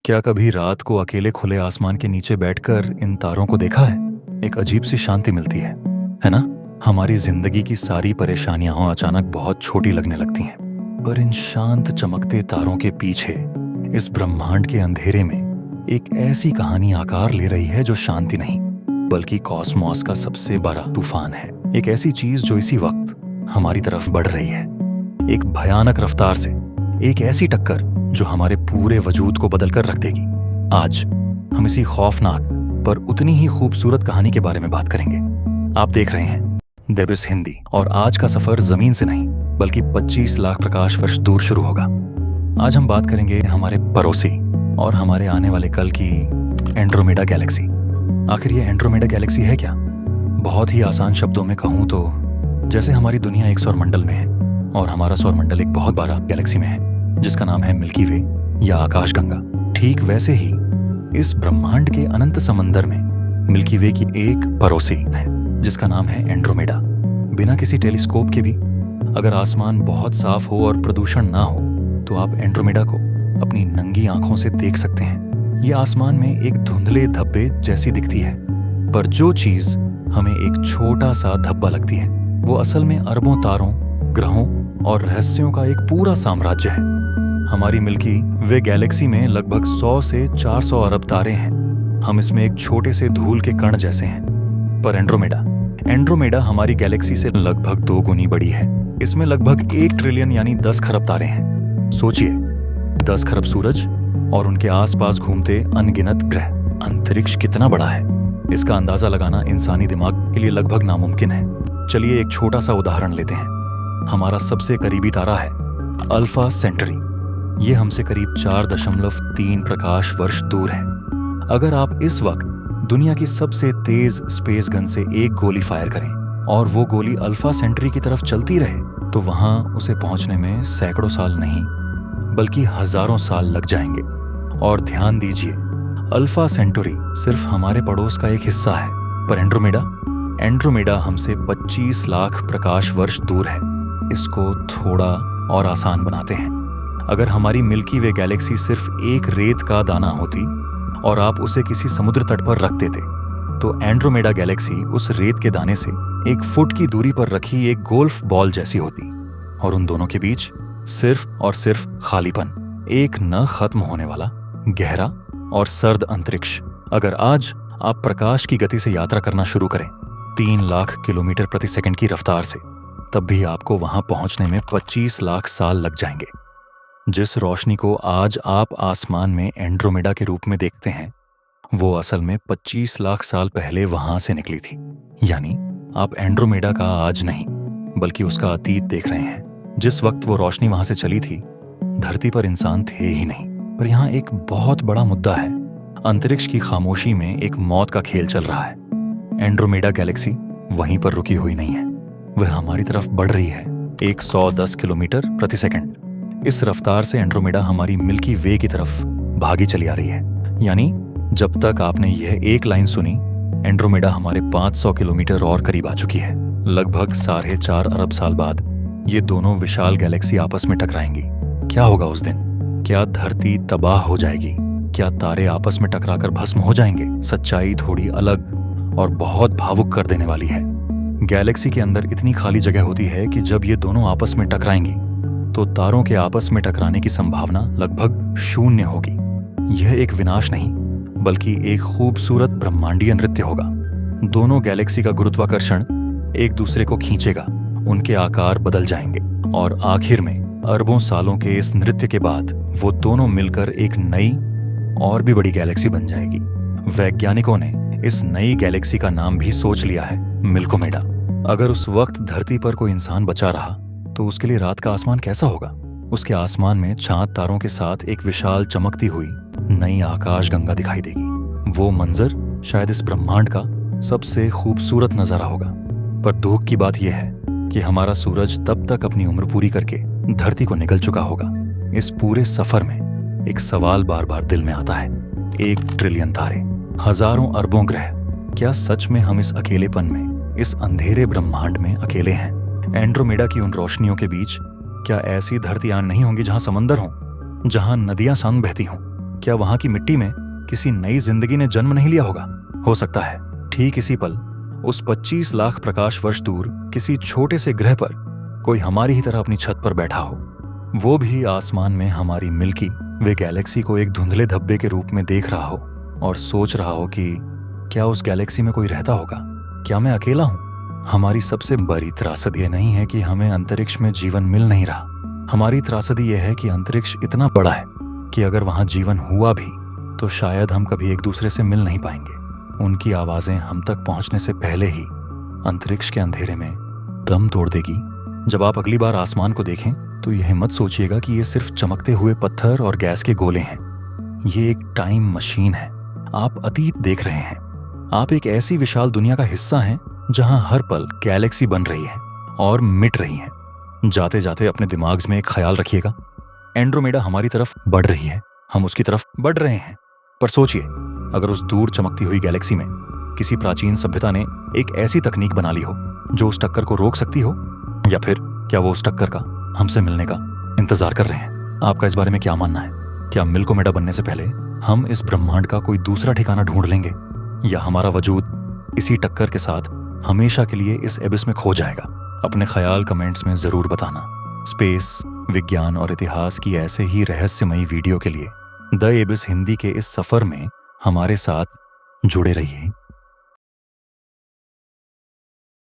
क्या कभी रात को अकेले खुले आसमान के नीचे बैठकर इन तारों को देखा है? एक अजीब सी शांति मिलती है ना? हमारी जिंदगी की सारी परेशानियां अचानक बहुत छोटी लगने लगती हैं, पर इन शांत चमकते तारों के पीछे इस ब्रह्मांड के अंधेरे में एक ऐसी कहानी आकार ले रही है जो शांति नहीं बल्कि कॉस्मॉस का सबसे बड़ा तूफान है। एक ऐसी चीज जो इसी वक्त हमारी तरफ बढ़ रही है, एक भयानक रफ्तार से, एक ऐसी टक्कर जो हमारे पूरे वजूद को बदल कर रख देगी। आज हम इसी खौफनाक पर उतनी ही खूबसूरत कहानी के बारे में बात करेंगे। आप देख रहे हैं देबिस हिंदी, और आज का सफर जमीन से नहीं बल्कि 25 लाख प्रकाश वर्ष दूर शुरू होगा। आज हम बात करेंगे हमारे पड़ोसी और हमारे आने वाले कल की एंड्रोमेडा गैलेक्सी। आखिर ये एंड्रोमेडा गैलेक्सी है क्या? बहुत ही आसान शब्दों में कहूं तो जैसे हमारी दुनिया एक सौरमंडल में है और हमारा सौरमंडल एक बहुत बड़ा गैलेक्सी में है जिसका नाम है मिल्की वे या आकाशगंगा, ठीक वैसे ही इस ब्रह्मांड के अनंत समंदर में मिल्की वे की एक पड़ोसी है जिसका नाम है एंड्रोमेडा। बिना किसी टेलीस्कोप के भी अगर आसमान बहुत साफ हो और प्रदूषण ना हो तो आप एंड्रोमेडा को अपनी नंगी आंखों से देख सकते हैं। ये आसमान में एक धुंधले धब्बे जैसी दिखती है, पर जो चीज हमें एक छोटा सा धब्बा लगती है वो असल में अरबों तारों, ग्रहों और रहस्यों का एक पूरा साम्राज्य है। हमारी मिल्की वे गैलेक्सी में लगभग 100 से 400 अरब तारे हैं। हम इसमें एक छोटे से धूल के कण जैसे हैं। पर एंड्रोमेडा हमारी गैलेक्सी से लगभग 2 गुनी बड़ी है। इसमें लगभग 1 ट्रिलियन यानी 10 खरब तारे हैं। सोचिए, 10 खरब सूरज और उनके आसपास घूमते अनगिनत ग्रह। अंतरिक्ष कितना बड़ा है, इसका अंदाजा लगाना इंसानी दिमाग के लिए लगभग नामुमकिन है। चलिए एक छोटा सा उदाहरण लेते हैं। हमारा सबसे करीबी तारा है अल्फा सेंटरी। ये हमसे करीब 4.3 प्रकाश वर्ष दूर है। अगर आप इस वक्त दुनिया की सबसे तेज स्पेस गन से एक गोली फायर करें और वो गोली अल्फा सेंटरी की तरफ चलती रहे तो वहां उसे पहुंचने में सैकड़ों साल नहीं बल्कि हजारों साल लग जाएंगे। और ध्यान दीजिए, अल्फा सेंटरी सिर्फ हमारे पड़ोस का एक हिस्सा है, पर एंड्रोमेडा हमसे 25 लाख प्रकाश वर्ष दूर है। इसको थोड़ा और आसान बनाते हैं। अगर हमारी मिल्की वे गैलेक्सी सिर्फ एक रेत का दाना होती और आप उसे किसी समुद्र तट पर रख देते तो एंड्रोमेडा गैलेक्सी उस रेत के दाने से 1 फुट की दूरी पर रखी एक गोल्फ बॉल जैसी होती, और उन दोनों के बीच सिर्फ और सिर्फ खालीपन, एक न खत्म होने वाला गहरा और सर्द अंतरिक्ष। अगर आज आप प्रकाश की गति से यात्रा करना शुरू करें 3 लाख किलोमीटर प्रति सेकंड की रफ्तार से, तब भी आपको वहां पहुंचने में 25 लाख साल लग जाएंगे। जिस रोशनी को आज आप आसमान में एंड्रोमेडा के रूप में देखते हैं वो असल में 25 लाख साल पहले वहां से निकली थी। यानी आप एंड्रोमेडा का आज नहीं बल्कि उसका अतीत देख रहे हैं। जिस वक्त वो रोशनी वहां से चली थी धरती पर इंसान थे ही नहीं। पर यहाँ एक बहुत बड़ा मुद्दा है। अंतरिक्ष की खामोशी में एक मौत का खेल चल रहा है। एंड्रोमेडा गैलेक्सी वहीं पर रुकी हुई नहीं है, वह हमारी तरफ बढ़ रही है 110 किलोमीटर प्रति सेकंड। इस रफ्तार से एंड्रोमेडा हमारी मिल्की वे की तरफ भागी चली आ रही है। यानी जब तक आपने यह एक लाइन सुनी, एंड्रोमेडा हमारे 500 किलोमीटर और करीब आ चुकी है। लगभग 4.5 अरब साल बाद ये दोनों विशाल गैलेक्सी आपस में टकराएंगी। क्या होगा उस दिन? क्या धरती तबाह हो जाएगी? क्या तारे आपस में टकराकर भस्म हो जाएंगे? सच्चाई थोड़ी अलग और बहुत भावुक कर देने वाली है। गैलेक्सी के अंदर इतनी खाली जगह होती है कि जब ये दोनों आपस में टकराएंगी तो तारों के आपस में टकराने की संभावना लगभग 0 होगी। यह एक विनाश नहीं बल्कि एक खूबसूरत ब्रह्मांडीय नृत्य होगा। दोनों गैलेक्सी का गुरुत्वाकर्षण एक दूसरे को खींचेगा, उनके आकार बदल जाएंगे और आखिर में अरबों सालों के इस नृत्य के बाद वो दोनों मिलकर एक नई और भी बड़ी गैलेक्सी बन जाएगी। वैज्ञानिकों ने इस नई गैलेक्सी का नाम भी सोच लिया है, मिल्कोमेडा। अगर उस वक्त धरती पर कोई इंसान बचा रहा तो उसके लिए रात का आसमान कैसा होगा? उसके आसमान में चांद तारों के साथ एक विशाल चमकती हुई नई आकाशगंगा दिखाई देगी। वो मंजर शायद इस ब्रह्मांड का सबसे खूबसूरत नजारा होगा। पर दुख की बात यह है कि हमारा सूरज तब तक अपनी उम्र पूरी करके धरती को निगल चुका होगा। इस पूरे सफर में एक सवाल बार बार दिल में आता है, 1 ट्रिलियन तारे, हजारों अरबों ग्रह, क्या सच में हम इस अकेलेपन में, इस अंधेरे ब्रह्मांड में अकेले हैं? एंड्रोमेडा की उन रोशनियों के बीच क्या ऐसी धरतियां नहीं होंगी जहां समंदर हों, जहां नदियां संग बहती हों? क्या वहां की मिट्टी में किसी नई जिंदगी ने जन्म नहीं लिया होगा? हो सकता है ठीक इसी पल उस 25 लाख प्रकाश वर्ष दूर किसी छोटे से ग्रह पर कोई हमारी ही तरह अपनी छत पर बैठा हो, वो भी आसमान में हमारी मिल्की वे गैलेक्सी को एक धुंधले धब्बे के रूप में देख रहा हो और सोच रहा हो कि क्या उस गैलेक्सी में कोई रहता होगा? क्या मैं अकेला हूं? हमारी सबसे बड़ी त्रासदी यह नहीं है कि हमें अंतरिक्ष में जीवन मिल नहीं रहा। हमारी त्रासदी यह है कि अंतरिक्ष इतना बड़ा है कि अगर वहां जीवन हुआ भी तो शायद हम कभी एक दूसरे से मिल नहीं पाएंगे। उनकी आवाजें हम तक पहुंचने से पहले ही अंतरिक्ष के अंधेरे में दम तोड़ देगी। जब आप अगली बार आसमान को देखें तो यह मत सोचिएगा कि ये सिर्फ चमकते हुए पत्थर और गैस के गोले हैं। ये एक टाइम मशीन है। आप अतीत देख रहे हैं। आप एक ऐसी विशाल दुनिया का हिस्सा हैं जहां हर पल गैलेक्सी बन रही है और मिट रही है। जाते जाते अपने दिमाग में एक ख्याल रखिएगा, एंड्रोमेडा हमारी तरफ बढ़ रही है, हम उसकी तरफ बढ़ रहे हैं। पर सोचिए, अगर उस दूर चमकती हुई गैलेक्सी में किसी प्राचीन सभ्यता ने एक ऐसी तकनीक बना ली हो जो उस टक्कर को रोक सकती हो, या फिर क्या वो उस टक्कर का हमसे मिलने का इंतजार कर रहे हैं? आपका इस बारे में क्या मानना है? क्या मिल्कोमेडा बनने से पहले हम इस ब्रह्मांड का कोई दूसरा ठिकाना ढूंढ लेंगे, या हमारा वजूद इसी टक्कर के साथ हमेशा के लिए इस एबिस में खो जाएगा? अपने ख्याल कमेंट्स में जरूर बताना। स्पेस, विज्ञान और इतिहास की ऐसे ही रहस्यमयी वीडियो के लिए द एबिस हिंदी के इस सफर में हमारे साथ जुड़े रहिए।